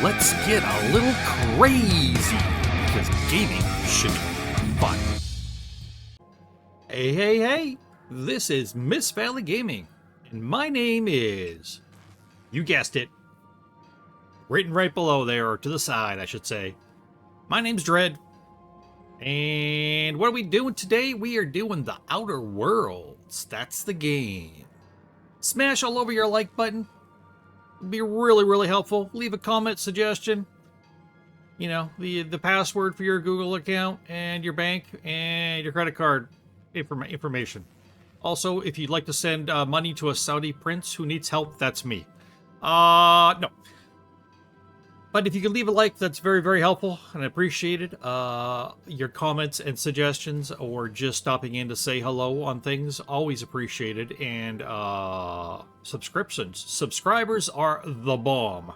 let's get a little crazy, because gaming should be fun. Hey, this is Miss Valley Gaming, and my name is, you guessed it, written right below there, or to the side, I should say. My name's Dread, and what are we doing today? We are doing The Outer Worlds. That's the game. Smash all over your like button. It'd be really helpful. Leave a comment, suggestion. You know, the password for your Google account and your bank and your credit card information. Also, if you'd like to send money to a Saudi prince who needs help, that's me. No. But if you could leave a like, that's very helpful and appreciated. Your comments and suggestions, or just stopping in to say hello on things, always appreciated. And subscribers are the bomb.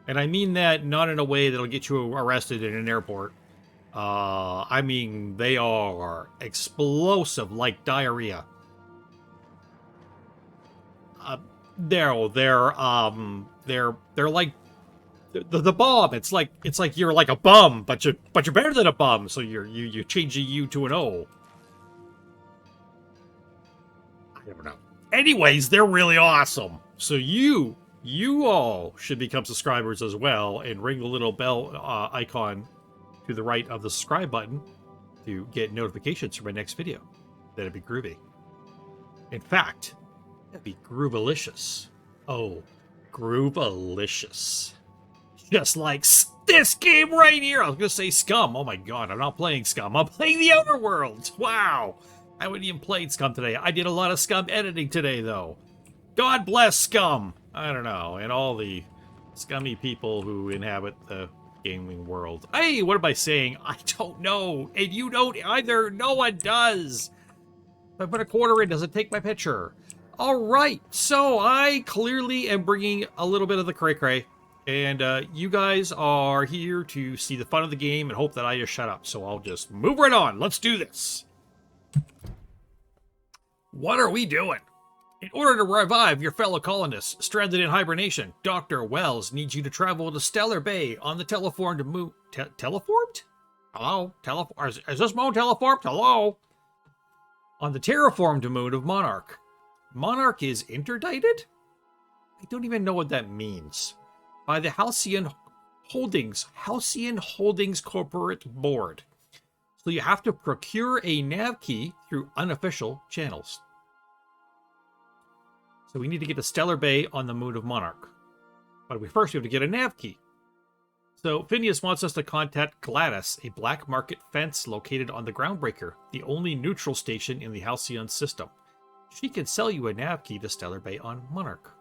And I mean that not in a way that'll get you arrested in an airport. I mean, they are explosive like diarrhea. They're like the bomb. It's like you're like a bum, but you're better than a bum. So you change a U to an O. I don't know. Anyways, they're really awesome. So you all should become subscribers as well, and ring the little bell icon to the right of the subscribe button to get notifications for my next video. That'd be groovy. In fact, that'd be groovalicious. Oh, groovalicious. Just like this game right here. I was going to say Scum. Oh my god, I'm not playing Scum. I'm playing The Outer Worlds. Wow. I haven't even played Scum today. I did a lot of Scum editing today, though. God bless Scum. I don't know. And all the scummy people who inhabit the gaming world. Hey, what am I saying? I don't know. And you don't either. No one does. If I put a quarter in, does it take my picture? All right. So I clearly am bringing a little bit of the cray-cray. And you guys are here to see the fun of the game and hope that I just shut up. So I'll just move right on. Let's do this. What are we doing? In order to revive your fellow colonists stranded in hibernation, Dr. Wells needs you to travel to Stellar Bay on the teleformed moon. Teleformed? Hello? Is this moon teleformed? Hello? On the terraformed moon of Monarch. Monarch is interdicted? I don't even know what that means. By the Halcyon Holdings Corporate Board. So you have to procure a nav key through unofficial channels. So we need to get to Stellar Bay on the moon of Monarch. But first we have to get a nav key. So Phineas wants us to contact Gladys, a black market fence located on the Groundbreaker, the only neutral station in the Halcyon system. She can sell you a nav key to Stellar Bay on Monarch.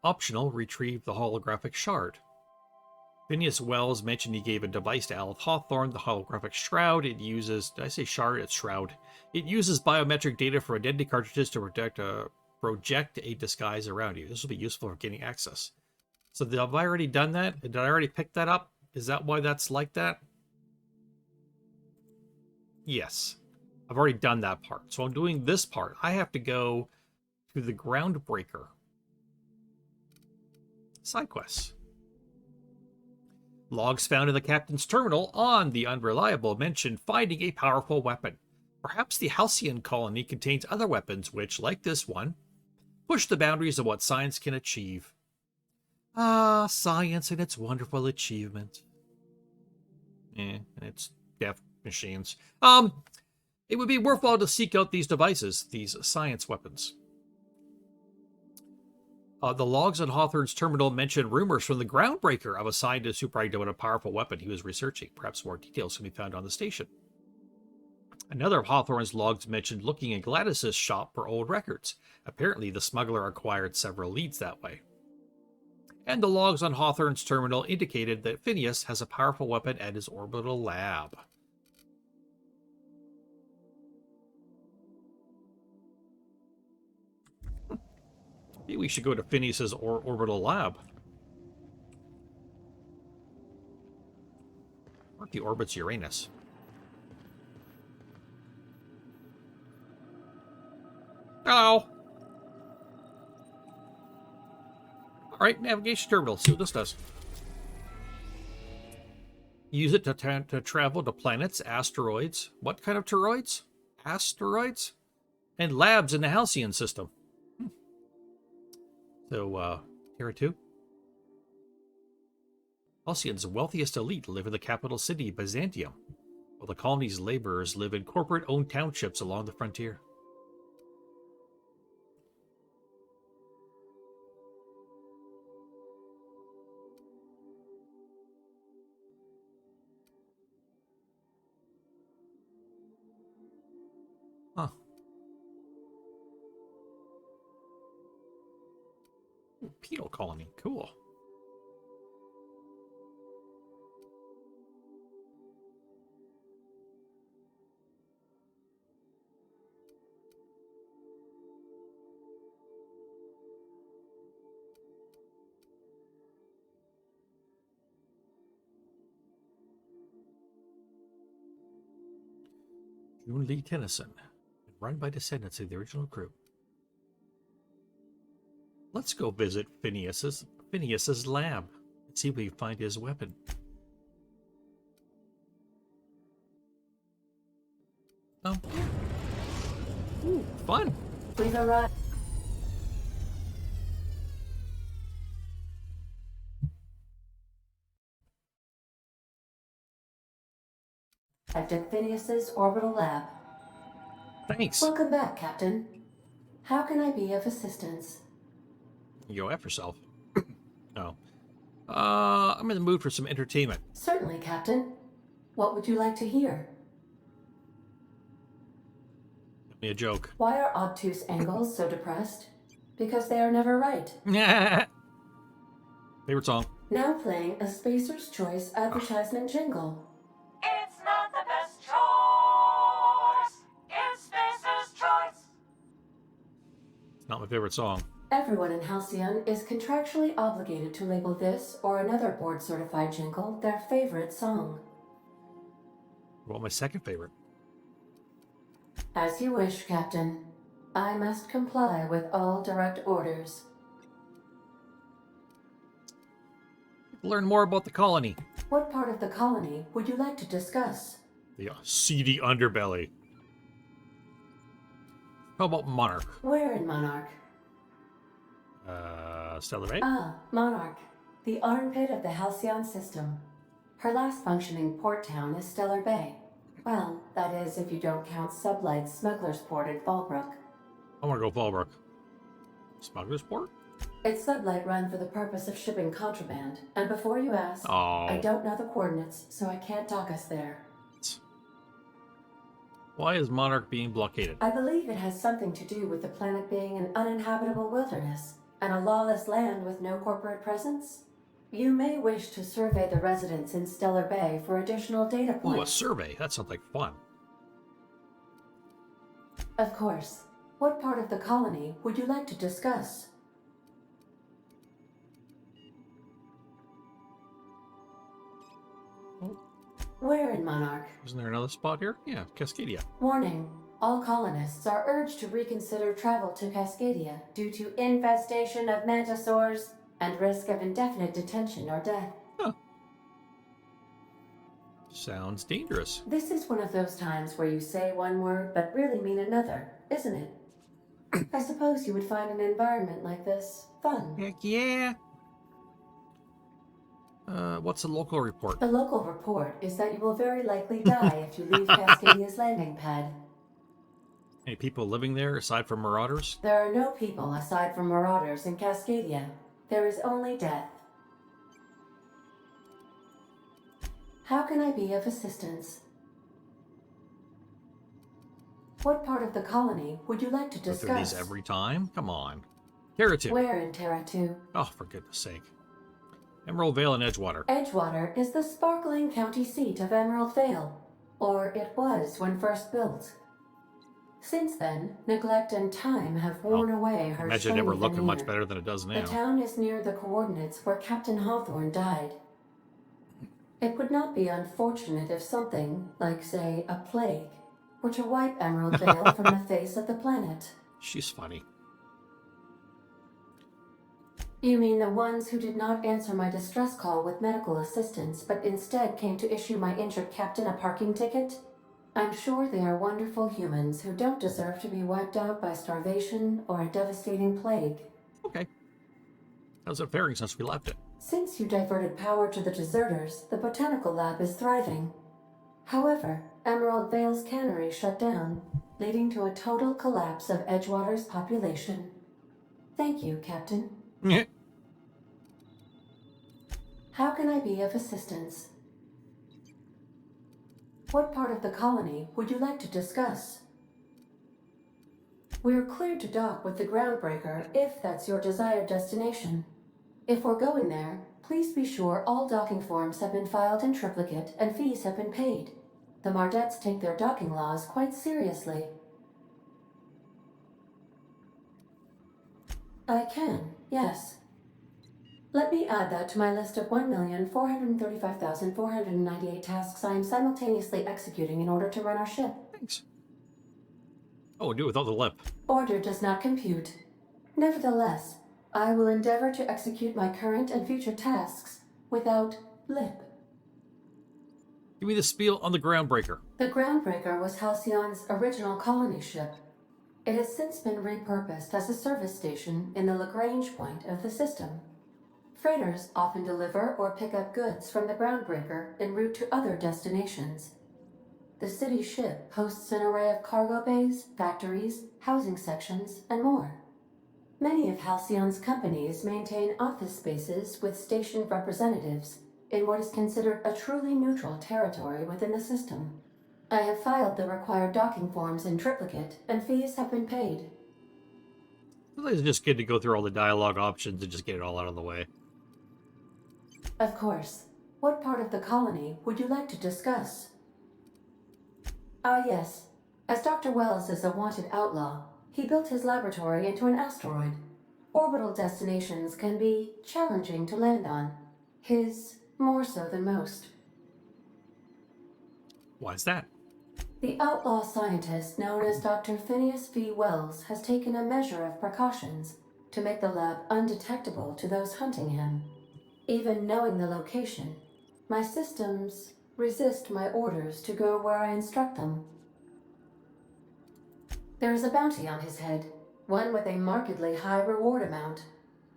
Optional, retrieve the holographic shard. Phineas Wells mentioned he gave a device to Aleph Hawthorne, the holographic shroud. It uses, did I say shard? It's shroud. It uses biometric data for identity cartridges to project a disguise around you. This will be useful for getting access. So have I already done that? Did I already pick that up? Is that why that's like that? Yes. I've already done that part. So I'm doing this part. I have to go to the Groundbreaker. Side quests. Logs found in the captain's terminal on the Unreliable mention finding a powerful weapon. Perhaps the Halcyon colony contains other weapons which, like this one, push the boundaries of what science can achieve. Ah, science and its wonderful achievement. And its deaf machines. It would be worthwhile to seek out these devices, these science weapons. The logs on Hawthorne's terminal mention rumors from the Groundbreaker of a scientist who bragged about a powerful weapon he was researching. Perhaps more details can be found on the station. Another of Hawthorne's logs mentioned looking in Gladys's shop for old records. Apparently, the smuggler acquired several leads that way. And the logs on Hawthorne's terminal indicated that Phineas has a powerful weapon at his orbital lab. Maybe we should go to Phineas's orbital lab. What if he orbits Uranus? Hello. Alright, navigation terminal. See what this does. Use it to travel to planets, asteroids. What kind of toroids? Asteroids? And labs in the Halcyon system. So, Terra 2? Halcyon's wealthiest elite live in the capital city, Byzantium, while the colony's laborers live in corporate-owned townships along the frontier. Huh. Ooh, penal colony. Cool. June Lee Tennyson, run by descendants of the original crew. Let's go visit Phineas's lab and see if we can find his weapon. Oh, ooh, fun! We've arrived. At Phineas's Orbital Lab. Thanks. Welcome back, Captain. How can I be of assistance? You go F yourself. No. I'm in the mood for some entertainment. Certainly, Captain. What would you like to hear? Give me a joke. Why are obtuse angles so depressed? Because they are never right. Favorite song? Now playing a Spacer's Choice advertisement jingle. It's not the best choice. It's Spacer's Choice. It's not my favorite song. Everyone in Halcyon is contractually obligated to label this or another board-certified jingle their favorite song. Well, my second favorite. As you wish, Captain. I must comply with all direct orders. Learn more about the colony. What part of the colony would you like to discuss? The seedy underbelly. How about Monarch? Where in Monarch? Stellar Bay? Ah, Monarch. The armpit of the Halcyon system. Her last functioning port town is Stellar Bay. Well, that is if you don't count Sublight's Smuggler's Port at Fallbrook. I want to go Fallbrook. Smuggler's Port? It's Sublight run for the purpose of shipping contraband. And before you ask, I don't know the coordinates, so I can't dock us there. Why is Monarch being blockaded? I believe it has something to do with the planet being an uninhabitable wilderness and a lawless land with no corporate presence. You may wish to survey the residents in Stellar Bay for additional data points. Ooh, a survey. That sounds like fun. Of course. What part of the colony would you like to discuss? Where in Monarch? Isn't there another spot here? Yeah, Cascadia. Warning. All colonists are urged to reconsider travel to Cascadia due to infestation of mantisaurs and risk of indefinite detention or death. Huh. Sounds dangerous. This is one of those times where you say one word but really mean another, isn't it? I suppose you would find an environment like this fun. Heck yeah. What's the local report? The local report is that you will very likely die if you leave Cascadia's landing pad. Any people living there aside from marauders? There are no people aside from marauders in Cascadia. There is only death. How can I be of assistance? What part of the colony would you like to Go discuss? through these every time? Come on. Terra 2. Where in Terra 2? Oh, for goodness sake. Emerald Vale and Edgewater. Edgewater is the sparkling county seat of Emerald Vale, or it was when first built. Since then, neglect and time have worn away her Imagine it never showy looking veneer. much better than it does now. The town is near the coordinates where Captain Hawthorne died. It would not be unfortunate if something, like say, a plague, were to wipe Emerald Vale from the face of the planet. She's funny. You mean the ones who did not answer my distress call with medical assistance, but instead came to issue my injured captain a parking ticket? I'm sure they are wonderful humans who don't deserve to be wiped out by starvation or a devastating plague. Okay. How's it faring since we left it? Since you diverted power to the deserters, the botanical lab is thriving. However, Emerald Vale's cannery shut down, leading to a total collapse of Edgewater's population. Thank you, Captain. How can I be of assistance? What part of the colony would you like to discuss? We're cleared to dock with the Groundbreaker if that's your desired destination. If we're going there, please be sure all docking forms have been filed in triplicate and fees have been paid. The Mardettes take their docking laws quite seriously. I can, yes. Let me add that to my list of 1,435,498 tasks I am simultaneously executing in order to run our ship. Thanks. Oh, do it without the lip. Order does not compute. Nevertheless, I will endeavor to execute my current and future tasks without lip. Give me the spiel on the Groundbreaker. The Groundbreaker was Halcyon's original colony ship. It has since been repurposed as a service station in the Lagrange point of the system. Freighters often deliver or pick up goods from the Groundbreaker en route to other destinations. The city ship hosts an array of cargo bays, factories, housing sections, and more. Many of Halcyon's companies maintain office spaces with station representatives in what is considered a truly neutral territory within the system. I have filed the required docking forms in triplicate, and fees have been paid. It's just good to go through all the dialogue options and just get it all out of the way. Of course. What part of the colony would you like to discuss? Ah, yes. As Dr. Wells is a wanted outlaw, he built his laboratory into an asteroid. Orbital destinations can be challenging to land on. His more so than most. Why is that? The outlaw scientist known as Dr. Phineas V. Wells has taken a measure of precautions to make the lab undetectable to those hunting him. Even knowing the location, my systems resist my orders to go where I instruct them. There is a bounty on his head, one with a markedly high reward amount.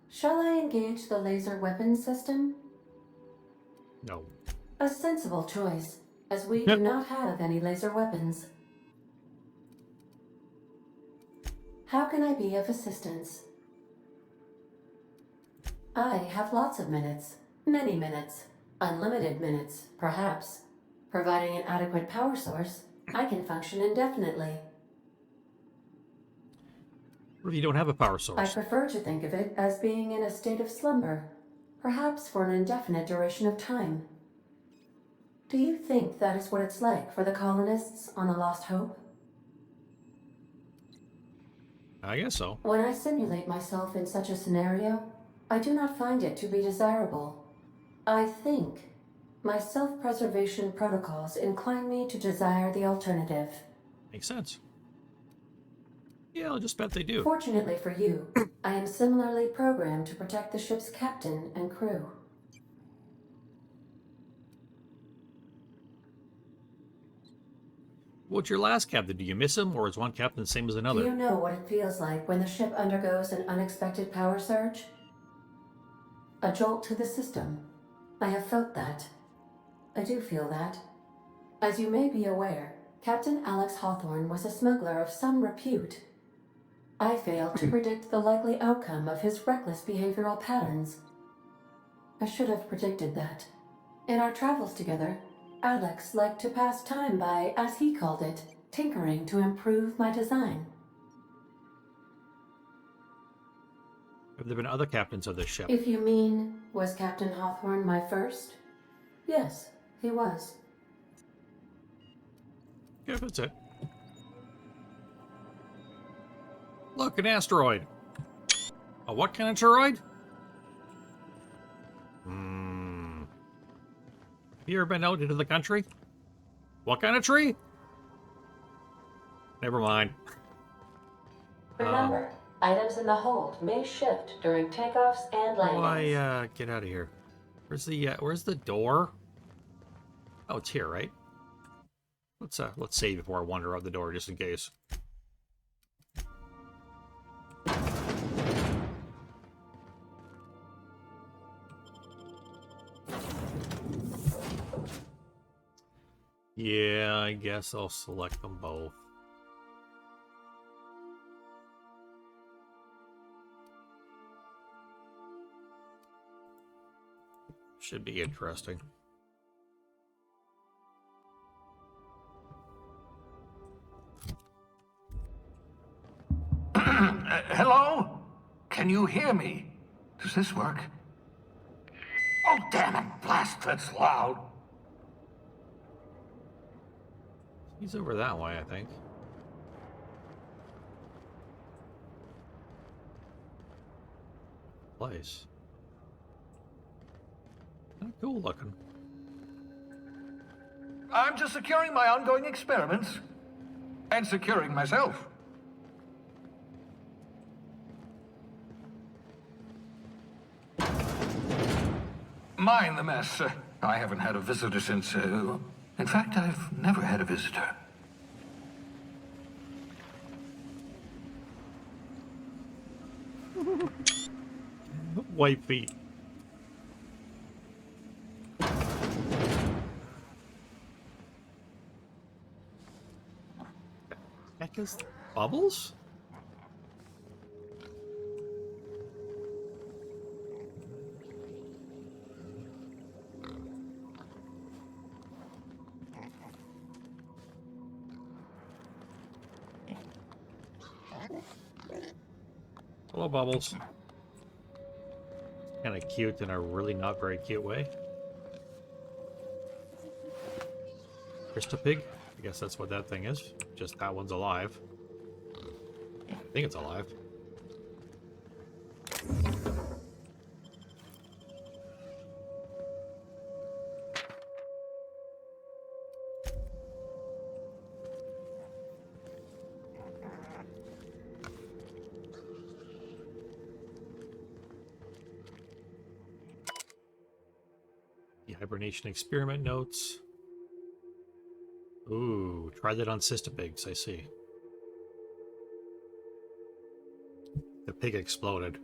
Shall I engage the laser weapons system? No. A sensible choice, as we do not have any laser weapons. How can I be of assistance? I have lots of minutes, many minutes, unlimited minutes, perhaps. Providing an adequate power source, I can function indefinitely. What if you don't have a power I source? prefer to think of it as being in a state of slumber, perhaps for an indefinite duration of time. Do you think that is what it's like for the colonists on the Lost Hope? I guess so. When I simulate myself in such a scenario, I do not find it to be desirable. I think my self-preservation protocols incline me to desire the alternative. Makes sense. Yeah, I'll just bet they do. Fortunately for you, I am similarly programmed to protect the ship's captain and crew. What's your last captain? Do you miss him, or is one captain the same as another? Do you know what it feels like when the ship undergoes an unexpected power surge? A jolt to the system. I have felt that. I do feel that. As you may be aware, Captain Alex Hawthorne was a smuggler of some repute. I failed to predict the likely outcome of his reckless behavioral patterns. I should have predicted that. In our travels together, Alex liked to pass time by, as he called it, tinkering to improve my design. Have there been other captains of this ship? If you mean, was Captain Hawthorne my first? Yes, he was. Yeah, that's it. Look, an asteroid. A what kind of asteroid? Have you ever been out into the country? What kind of tree? Never mind. Remember, Items in the hold may shift during takeoffs and How do landings. I get out of here? Where's the door? Oh, it's here, right? Let's save before I wander out the door, just in case. Yeah, I guess I'll select them both. Should be interesting. Hello? Can you hear me? Does this work? Oh, damn it! Blast, that's loud. He's over that way, I think. Place. Kinda cool looking. I'm just securing my ongoing experiments. And securing myself. Mind the mess. I haven't had a visitor since, in fact, I've never had a visitor. White feet. Heck is bubbles? Hello, Bubbles. Kind of cute in a really not very cute way. Krista Pig? I guess that's what that thing is. Just that one's alive. I think it's alive. The hibernation experiment notes. Ooh, try that on Cystipigs, I see. The pig exploded.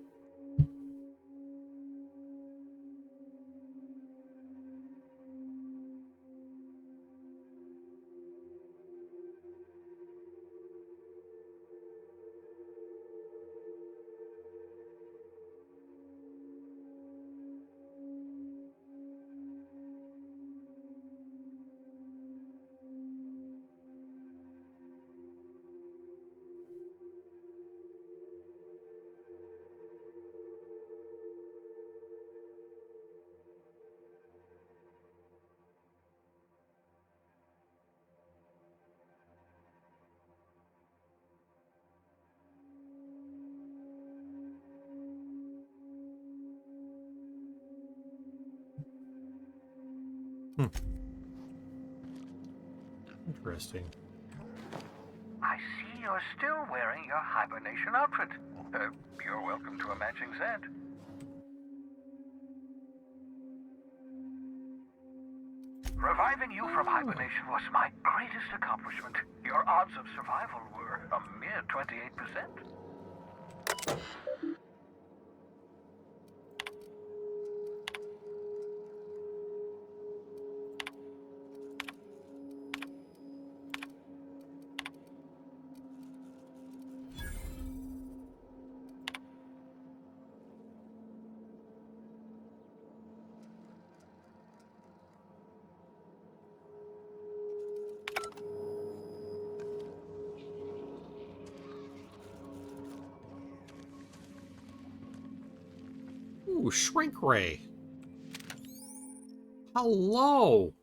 Interesting. I see you're still wearing your hibernation outfit. You're welcome to a matching set. Reviving you from hibernation was my greatest accomplishment. Your odds of survival were a mere 28%. Ooh, Shrink Ray. Hello.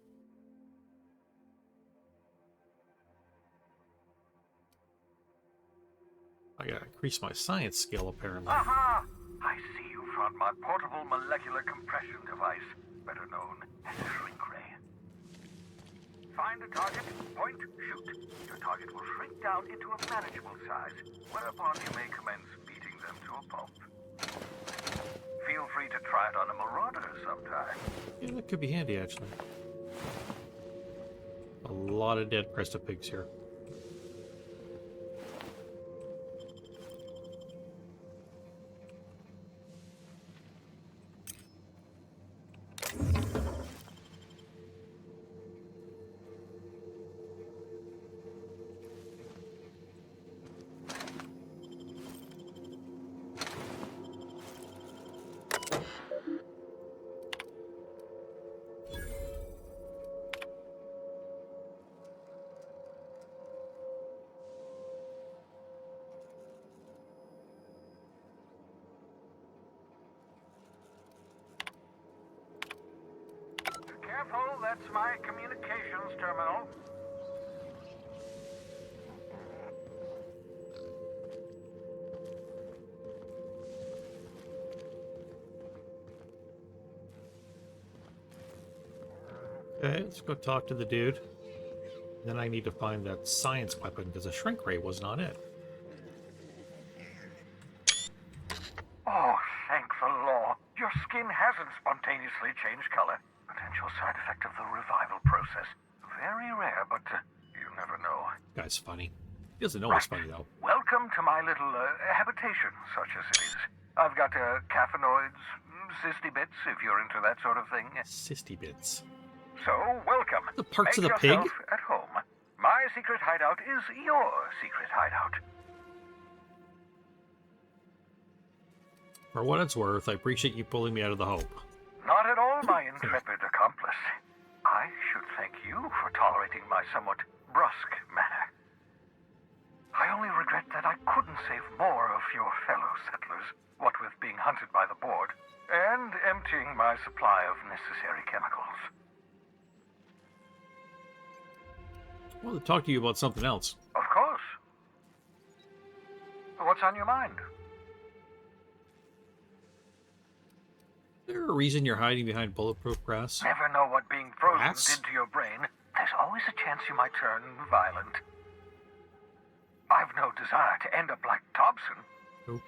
I gotta increase my science skill, apparently. Aha! I see you found my portable molecular compression device, better known as Shrink Ray. Find a target, point, shoot. Your target will shrink down into a manageable size, whereupon you may commence beating to a pulp. Feel free to try it on a marauder sometime. Yeah, that could be handy, actually. A lot of dead Cresta pigs here. Careful, that's my communications terminal. Okay, let's go talk to the dude. Then I need to find that science weapon, because a shrink ray wasn't on it. Oh, thank the law. Your skin hasn't spontaneously changed color. Potential side effect of the revival process. Very rare, but you never know. Guy's funny. He doesn't know it's funny, though. Welcome to my little habitation, such as it is. I've got caffeinoids, cysty bits, if you're into that sort of thing. Sisty bits. So, welcome. The parts Make of the pig? yourself at home. My secret hideout is your secret hideout. For what it's worth, I appreciate you pulling me out of the Hope. Not at all, my intrepid accomplice. I should thank you for tolerating my somewhat brusque manner. I only regret that I couldn't save more of your fellow settlers, what with being hunted by the board, and emptying my supply of necessary chemicals. I want to talk to you about something else. Of course. What's on your mind? Is there a reason you're hiding behind bulletproof grass? Never know what being frozen Grass? did to your brain. There's always a chance you might turn violent. I've no desire to end up like Thompson. Who?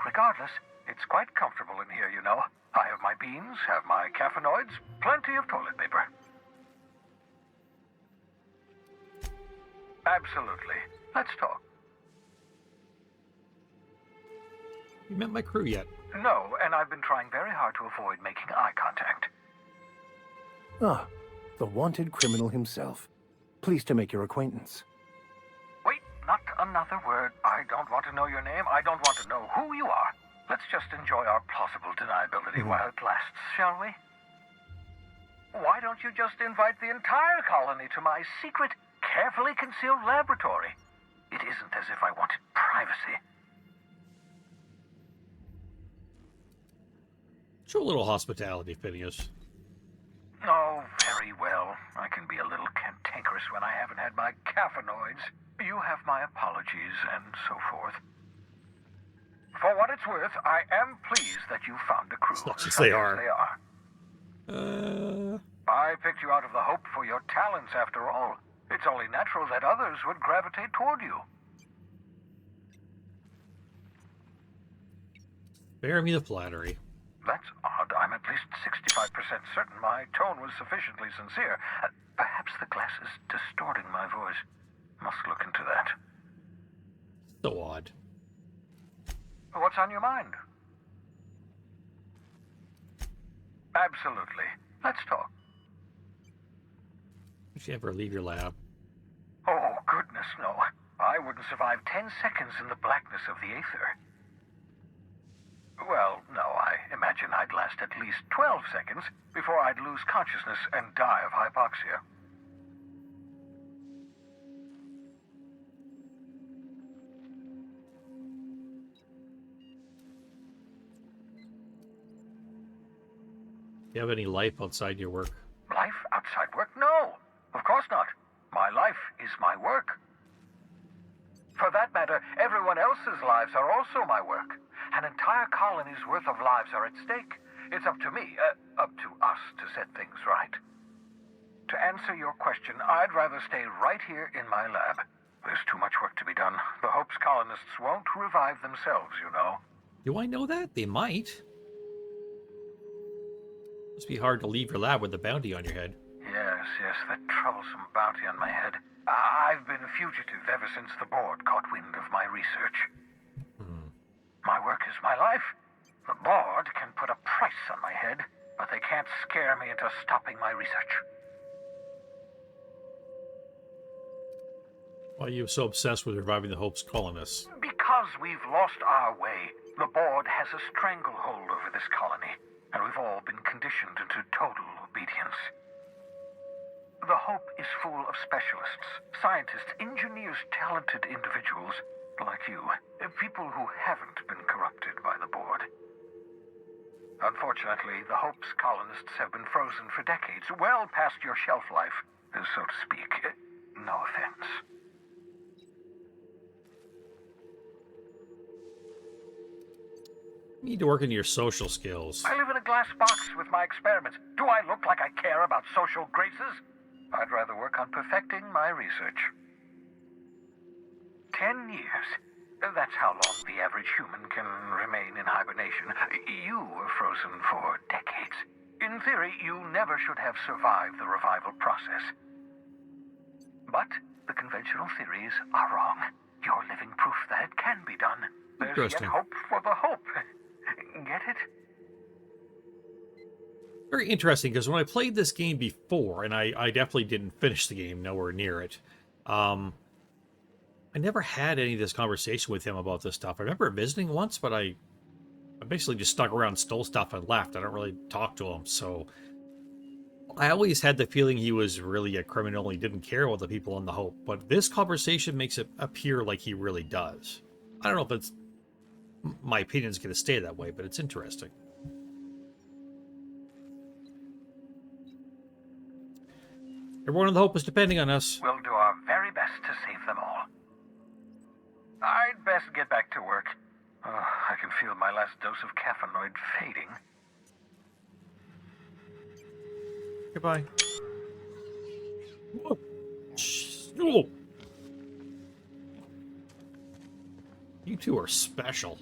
Regardless, it's quite comfortable in here, you know. I have my beans, have my caffeinoids, plenty of toilet paper. Absolutely. Let's talk. You met my crew yet? No, and I've been trying very hard to avoid making eye contact. Ah, the wanted criminal himself. Pleased to make your acquaintance. Wait, not another word. I don't want to know your name. I don't want to know who you are. Let's just enjoy our plausible deniability while it lasts, shall we? Why don't you just invite the entire colony to my secret, carefully concealed laboratory? It isn't as if I wanted privacy. Show a little hospitality, Phineas. Oh, very well. I can be a little cantankerous when I haven't had my caffeinoids. You have my apologies and so forth. For what it's worth, I am pleased that you found a crew. Such as such they are. I picked you out of the Hope for your talents, after all. It's only natural that others would gravitate toward you. Bear me the flattery. That's odd. I'm at least 65% certain my tone was sufficiently sincere. Perhaps the glass is distorting my voice. Must look into that. So odd. What's on your mind? Absolutely. Let's talk. Did you ever leave your lab? Oh, goodness, no. I wouldn't survive 10 seconds in the blackness of the aether. Well, no, I imagine I'd last at least 12 seconds before I'd lose consciousness and die of hypoxia. Do you have any life outside your work? Life outside work? No, of course not. My life is my work. For that matter, everyone else's lives are also my work. An entire colony's worth of lives are at stake. It's up to me, up to us to set things right. To answer your question, I'd rather stay right here in my lab. There's too much work to be done. The Hope's colonists won't revive themselves, you know. Do I know that? They might. Must be hard to leave your lab with a bounty on your head. Yes, that troublesome bounty on my head. I've been a fugitive ever since the board caught wind of my research. My work is my life. The board can put a price on my head, but they can't scare me into stopping my research. Why are you so obsessed with reviving the Hope's colonists? Because we've lost our way. The board has a stranglehold over this colony, and we've all been conditioned into total obedience. The Hope is full of specialists, scientists, engineers, talented individuals like you. People who haven't been corrupted by the board. Unfortunately, the Hope's colonists have been frozen for decades, well past your shelf life, so to speak. No offense. You need to work into your social skills. I live in a glass box with my experiments. Do I look like I care about social graces? I'd rather work on perfecting my research. 10 years. That's how long the average human can remain in hibernation. You were frozen for decades. In theory, you never should have survived the revival process. But the conventional theories are wrong. You're living proof that it can be done. There's yet hope for the Hope. Get it? Very interesting, because when I played this game before, and I definitely didn't finish the game, nowhere near it, I never had any of this conversation with him about this stuff. I remember visiting once, but I basically just stuck around, stole stuff, and left. I don't really talk to him, so I always had the feeling he was really a criminal. He didn't care about the people on the Hope, but this conversation makes it appear like he really does. I don't know if it's my opinion's going to stay that way, but it's interesting. Everyone on the Hope is depending on us. We'll do our very best to save them all. I'd best get back to work. I can feel my last dose of caffeinoid fading. Goodbye. Oh. You two are special.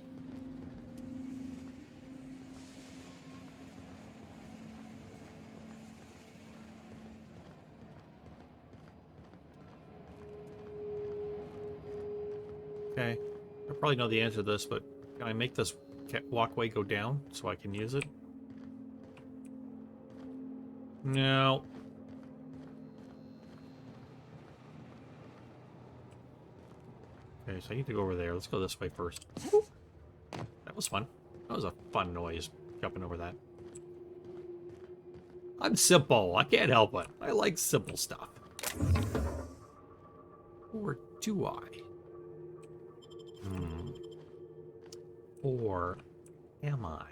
Okay, I probably know the answer to this, but can I make this walkway go down so I can use it? No. Okay, so I need to go over there. Let's go this way first. That was fun. That was a fun noise, jumping over that. I'm simple. I can't help it. I like simple stuff. Or do I? Or am I?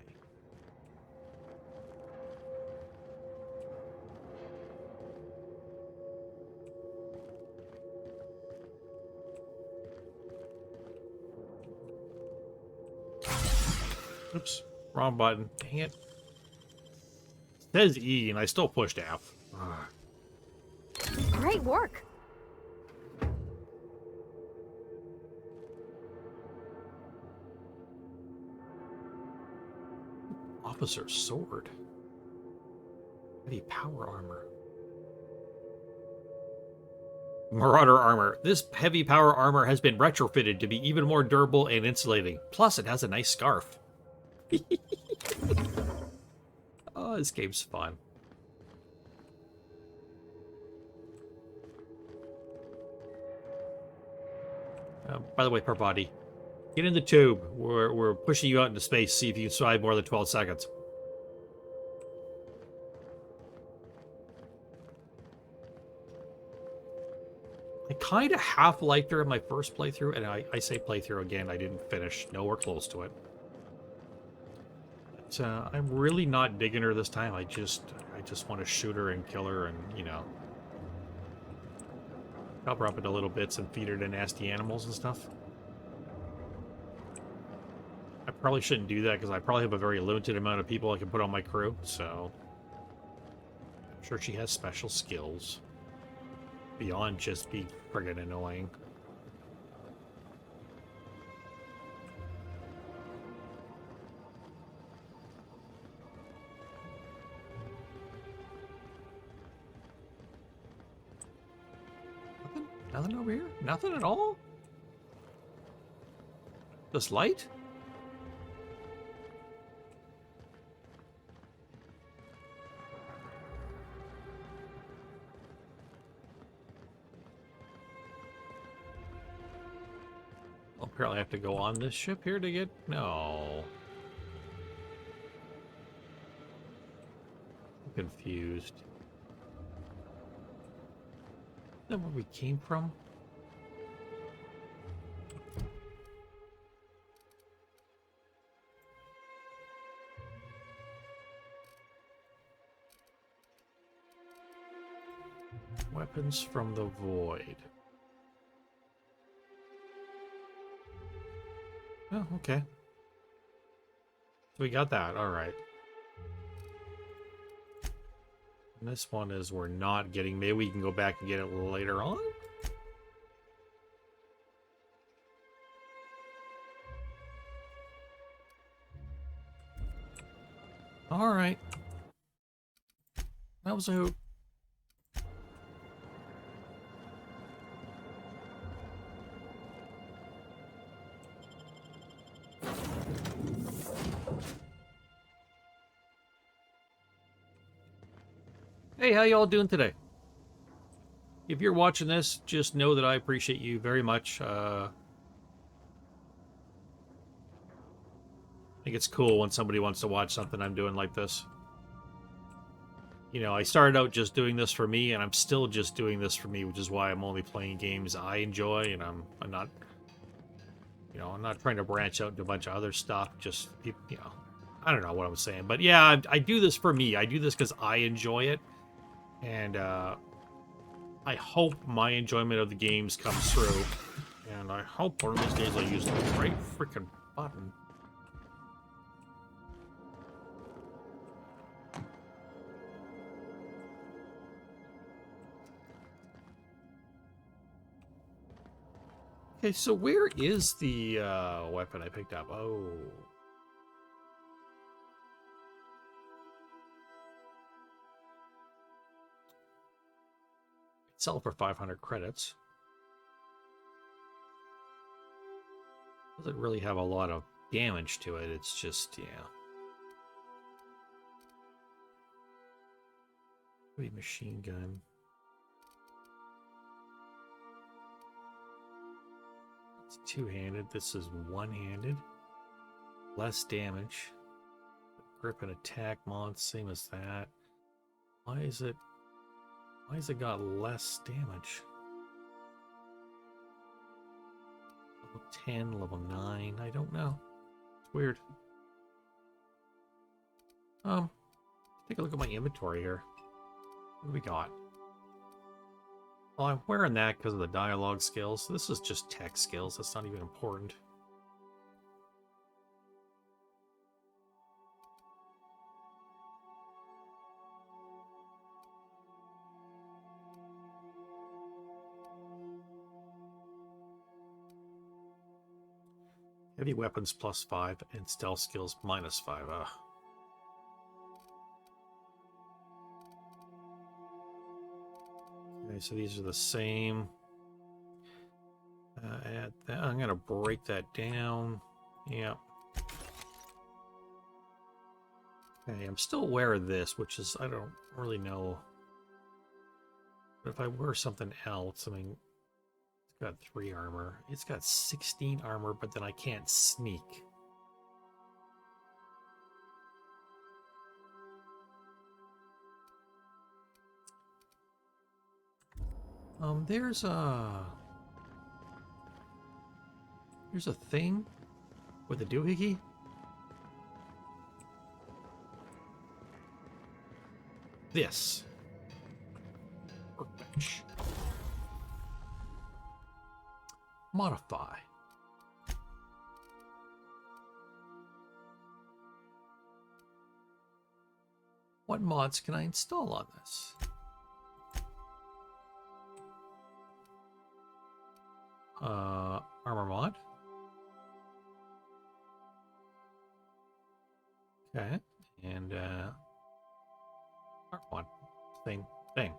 Oops, wrong button. Dang it. It says E and I still pushed F. Ugh. Great work. Officer's sword. Heavy power armor. Marauder armor. This heavy power armor has been retrofitted to be even more durable and insulating. Plus, it has a nice scarf. Oh, this game's fun. By the way, per body, get in the tube. We're pushing you out into space. See if you can survive more than 12 seconds. I kind of half-liked her in my first playthrough, and I say playthrough again. I didn't finish. Nowhere close to it. But, I'm really not digging her this time. I just want to shoot her and kill her and, you know, chop her up into little bits and feed her to nasty animals and stuff. I probably shouldn't do that because I probably have a very limited amount of people I can put on my crew, so I'm sure she has special skills beyond just being friggin' annoying. Nothing over here? Nothing at all? This light? Well, apparently I have to go on this ship here to get... No. I'm confused. Is that where we came from? Weapons from the void. Oh, okay. We got that. All right. And this one is we're not getting. Maybe we can go back and get it later on. All right. That was a hoot. Hey, how y'all doing today? If you're watching this, just know that I appreciate you very much. I think it's cool when somebody wants to watch something I'm doing like this. You know, I started out just doing this for me, and I'm still just doing this for me, which is why I'm only playing games I enjoy, and I'm not, you know, I'm not trying to branch out into a bunch of other stuff. Just, you know, I don't know what I'm saying, but yeah, I do this for me. I do this because I enjoy it, and I hope my enjoyment of the games comes through, and I hope one of these days I use the right freaking button. Okay, so where is the weapon I picked up? Oh. Sell for 500 credits. Doesn't really have a lot of damage to it. It's just, yeah. Heavy machine gun. It's two-handed. This is one-handed. Less damage. Grip and attack mod, same as that. Why is it got less damage? Level 10, level 9, I don't know. It's weird. Take a look at my inventory here. What do we got? Well, I'm wearing that because of the dialogue skills. This is just tech skills. That's not even important. Heavy weapons +5 and stealth skills -5. Ugh. Okay, so these are the same. Add that. I'm gonna break that down. Yep. Okay, I'm still aware of this, which is I don't really know. But if I wear something else, I mean, it's got 3 armor. It's got 16 armor, but then I can't sneak. There's a thing with a doohickey. This. Workbench. Modify. What mods can I install on this? Armor mod. Okay, and art mod. Same thing.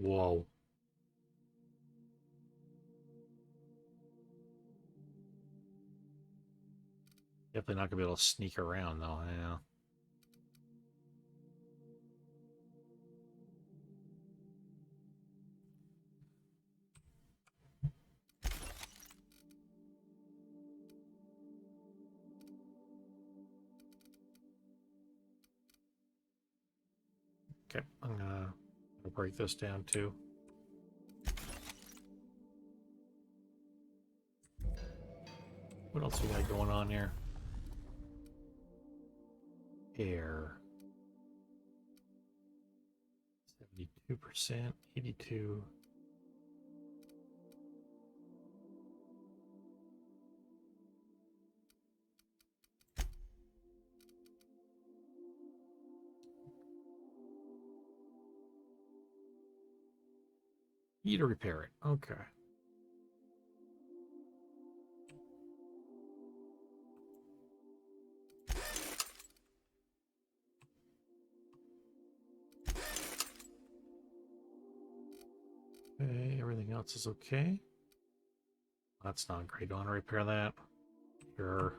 Whoa. Definitely not gonna be able to sneak around though, yeah. Okay, I'm gonna break this down too. What else we got going on here? Air. 72%, 82. Need to repair it. Okay. Okay, everything else is okay. That's not great. Don't want to repair that. Sure.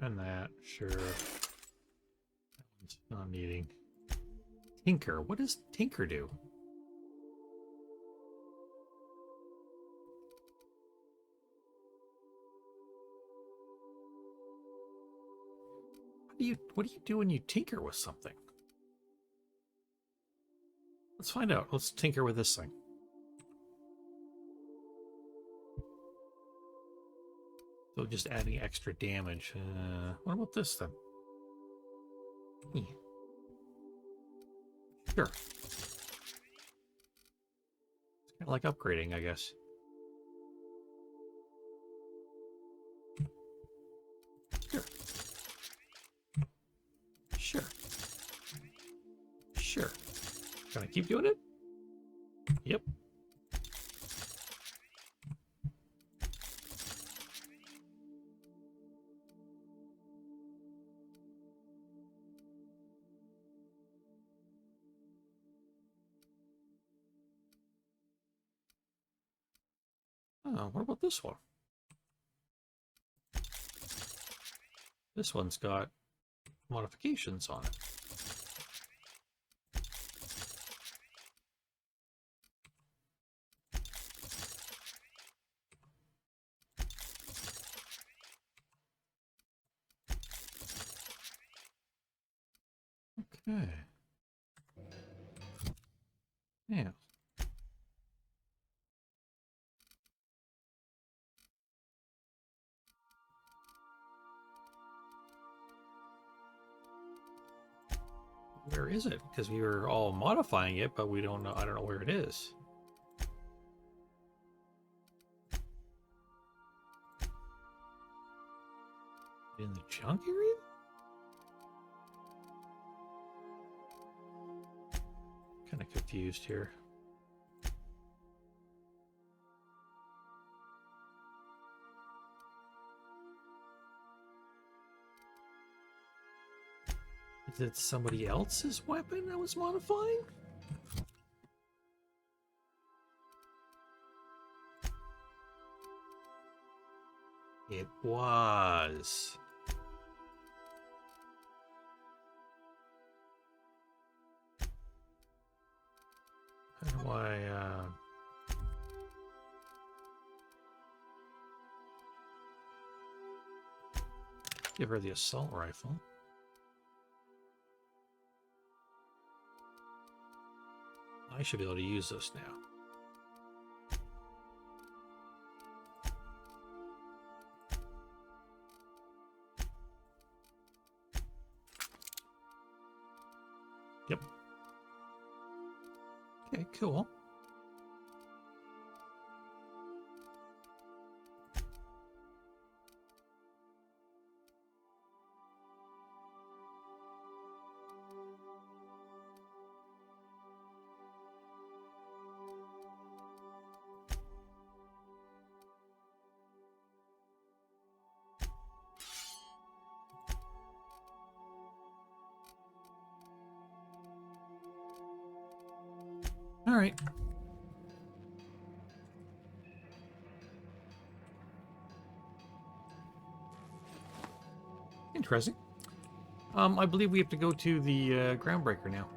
And that, sure. That one's not needing. Tinker. What does Tinker do? What do you do when you tinker with something? Let's find out. Let's tinker with this thing. So just adding extra damage. What about this then? Sure. It's kind of like upgrading, I guess. Sure. Sure. Sure. Can I keep doing it? Yep. Oh, what about this one? This one's got modifications on it. Okay. Yeah. Where is it? Because we were all modifying it, but we don't know. I don't know where it is. In the junk area? Kind of confused here. Is it somebody else's weapon I was modifying? It was. How do I, give her the assault rifle? I should be able to use this now. Yep. Okay, cool. All right. Interesting. I believe we have to go to the Groundbreaker now.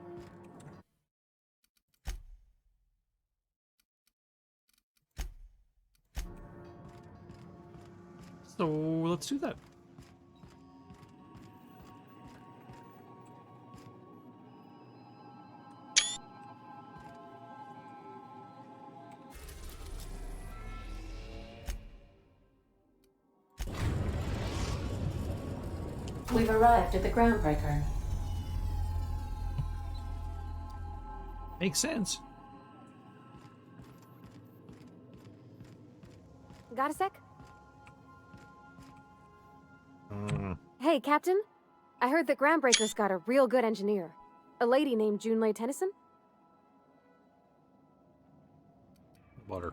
So let's do that. We've arrived at the Groundbreaker. Makes sense. Got a sec? Hey, Captain. I heard that Groundbreaker's got a real good engineer. A lady named Junlei Tennyson. Water.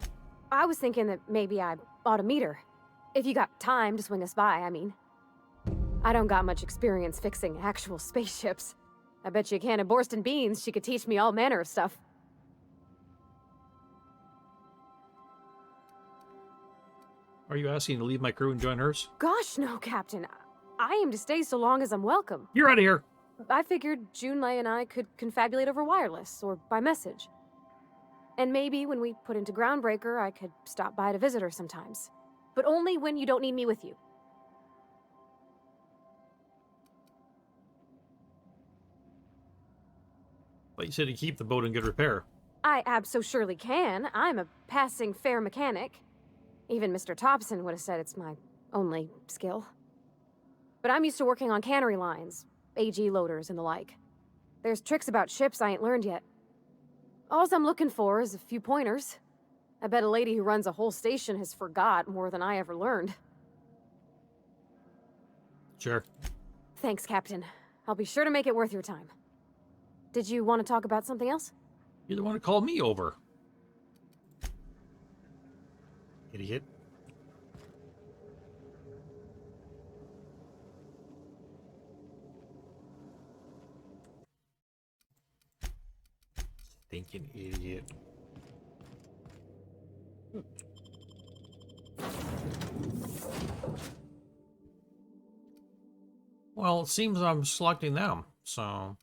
I was thinking that maybe I ought to meet her. If you got time to swing us by, I mean. I don't got much experience fixing actual spaceships. I bet you a can of Borston beans she could teach me all manner of stuff. Are you asking to leave my crew and join hers? Gosh, no, Captain. I aim to stay so long as I'm welcome. You're out of here. I figured Junlei and I could confabulate over wireless or by message. And maybe when we put into Groundbreaker, I could stop by to visit her sometimes. But only when you don't need me with you. But you said you keep the boat in good repair. I abso-surely can. I'm a passing fair mechanic. Even Mr. Thompson would have said it's my only skill. But I'm used to working on cannery lines, AG loaders and the like. There's tricks about ships I ain't learned yet. All I'm looking for is a few pointers. I bet a lady who runs a whole station has forgot more than I ever learned. Sure. Thanks, Captain. I'll be sure to make it worth your time. Did you want to talk about something else? You're the one who called me over. Idiot. Stinking idiot. Well, it seems I'm selecting them, so...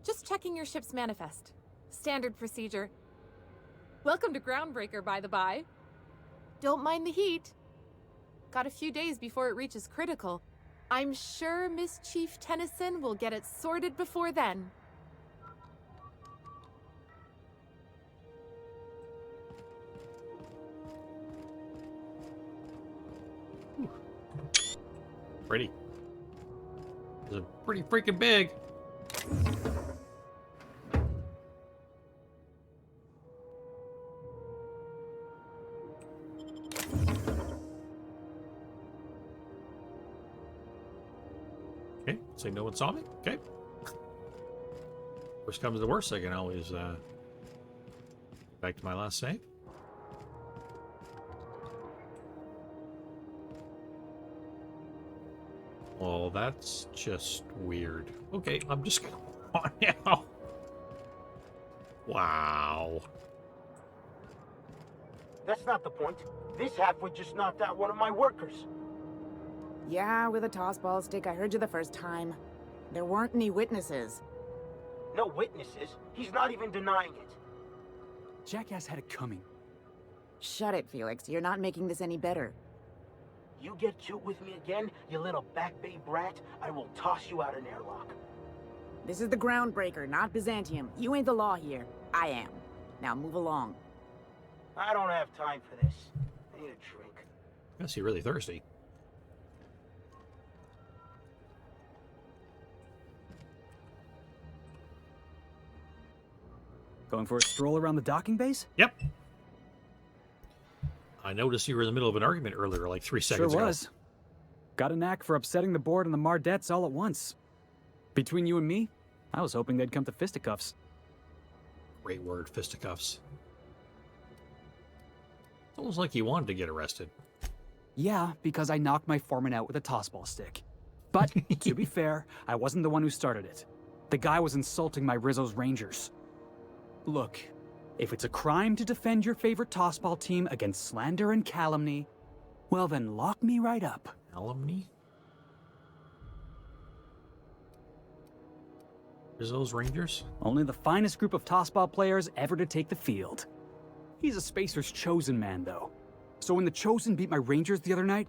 Just checking your ship's manifest. Standard procedure. Welcome to Groundbreaker, by the by. Don't mind the heat. Got a few days before it reaches critical. I'm sure Miss Chief Tennyson will get it sorted before then. Pretty. It's pretty freaking big. Okay, say no one saw me. Okay. Worst comes to worst, I can always back to my last save. Well, that's just weird. Okay, I'm just gonna walk now. Wow. That's not the point. This halfwit just knocked out one of my workers. Yeah, with a tossball stick. I heard you the first time. There weren't any witnesses. No witnesses. He's not even denying it. Jackass had it coming. Shut it, Felix. You're not making this any better. You get cute with me again, you little back bay brat, I will toss you out an airlock. This is the Groundbreaker, not Byzantium. You ain't the law here. I am. Now move along. I don't have time for this. I need a drink. Guess you're really thirsty. Going for a stroll around the docking base? Yep. I noticed you were in the middle of an argument earlier, like 3 seconds ago. Sure was. Got a knack for upsetting the board and the Mardettes all at once. Between you and me, I was hoping they'd come to fisticuffs. Great word, fisticuffs. It's almost like he wanted to get arrested. Yeah, because I knocked my foreman out with a tossball stick. But, to be fair, I wasn't the one who started it. The guy was insulting my Rizzo's Rangers. Look, if it's a crime to defend your favorite tossball team against slander and calumny, well then lock me right up. Calumny? Rizzo's Rangers? Only the finest group of tossball players ever to take the field. He's a Spacer's chosen man, though. So when the Chosen beat my Rangers the other night,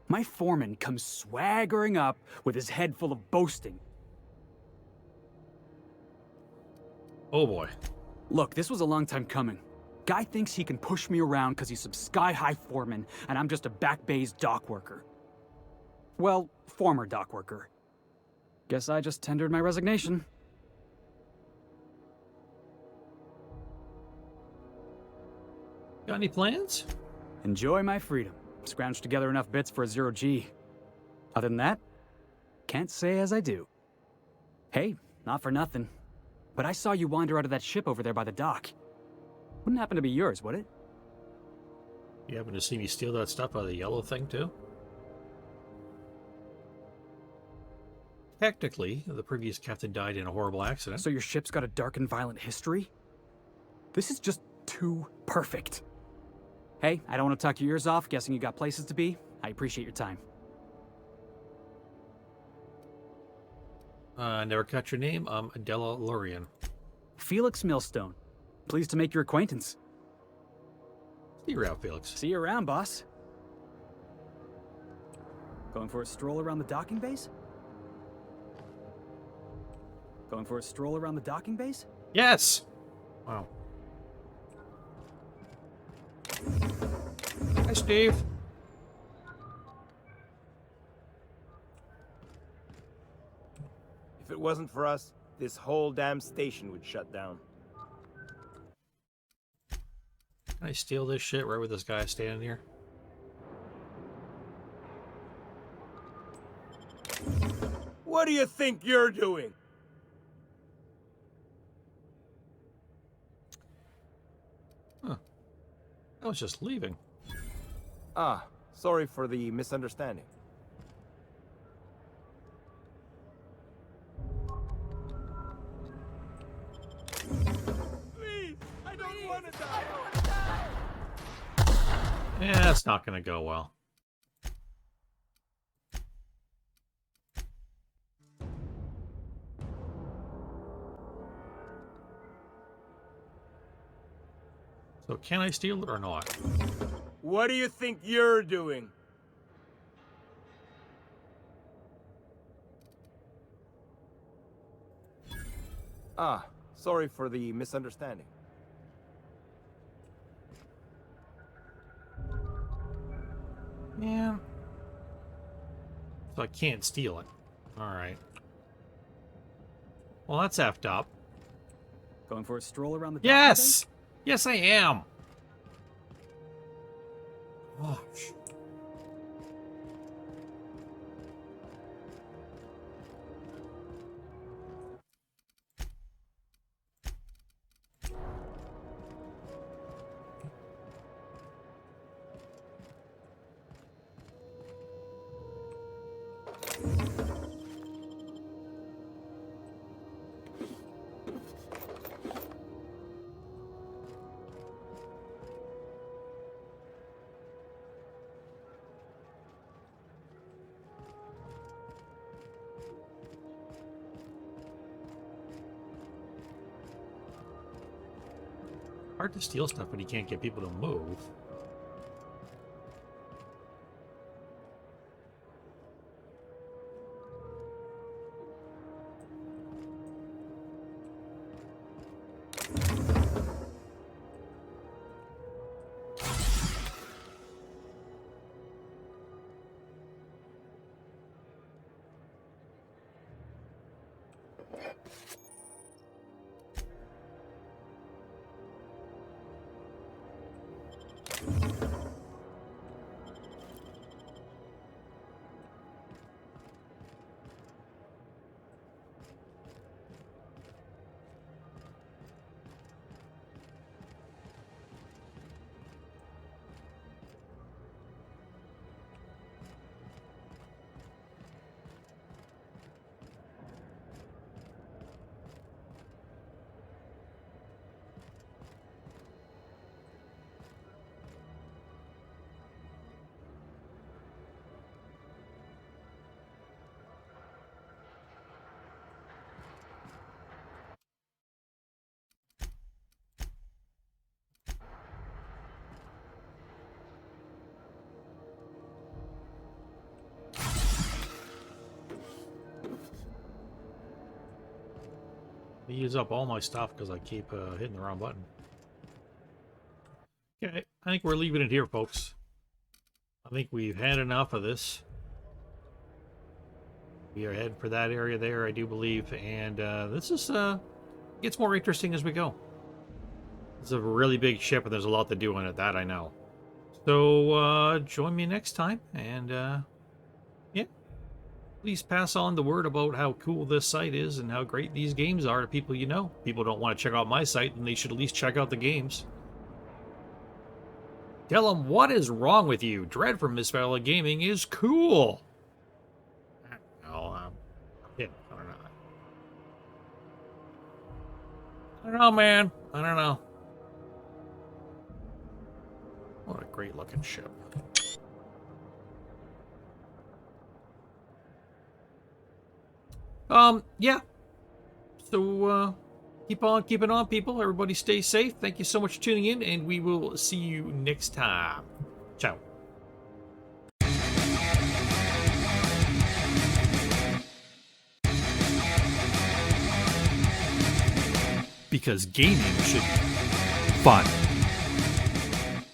my foreman comes swaggering up with his head full of boasting. Oh boy. Look, this was a long time coming. Guy thinks he can push me around because he's some sky-high foreman, and I'm just a back bay's dock worker. Well, former dock worker. Guess I just tendered my resignation. Got any plans? Enjoy my freedom. Scrounged together enough bits for a 0G. Other than that, can't say as I do. Hey, not for nothing, but I saw you wander out of that ship over there by the dock. Wouldn't happen to be yours, would it? You happen to see me steal that stuff out of the yellow thing, too? Technically, the previous captain died in a horrible accident. So your ship's got a dark and violent history? This is just too perfect. Hey, I don't want to talk your ears off, guessing you got places to be. I appreciate your time. Never got your name. Adela Lorian. Felix Millstone. Pleased to make your acquaintance. See you around, Felix. See you around, boss. Going for a stroll around the docking base? Going for a stroll around the docking base? Yes! Wow. Hi, Steve. If it wasn't for us, this whole damn station would shut down. Can I steal this shit right with this guy standing here? What do you think you're doing? Huh. I was just leaving. Ah, sorry for the misunderstanding. Please, I don't want to die. Yeah, that's not gonna go well. So can I steal it or not? What do you think you're doing? Ah, sorry for the misunderstanding. Man. So I can't steal it. Alright. Well, that's effed up. Going for a stroll around the docking Yes! base? Yes, I am! Oh, hard to steal stuff when you can't get people to move. I use up all my stuff because I keep hitting the wrong button. Okay, I think we're leaving it here, folks. I think we've had enough of this. We are heading for that area there, I do believe, and this is gets more interesting as we go. It's a really big ship, and there's a lot to do on it. That I know. So join me next time, and yeah, please pass on the word about how cool this site is and how great these games are to people you know. People don't want to check out my site, and they should at least check out the games. Tell them what is wrong with you. Dread from Meixsell Gaming is cool. I don't know, man. I don't know. What a great looking ship. Yeah. So, keep on keeping on, people. Everybody stay safe. Thank you so much for tuning in, and we will see you next time. Ciao. Because gaming should be fun.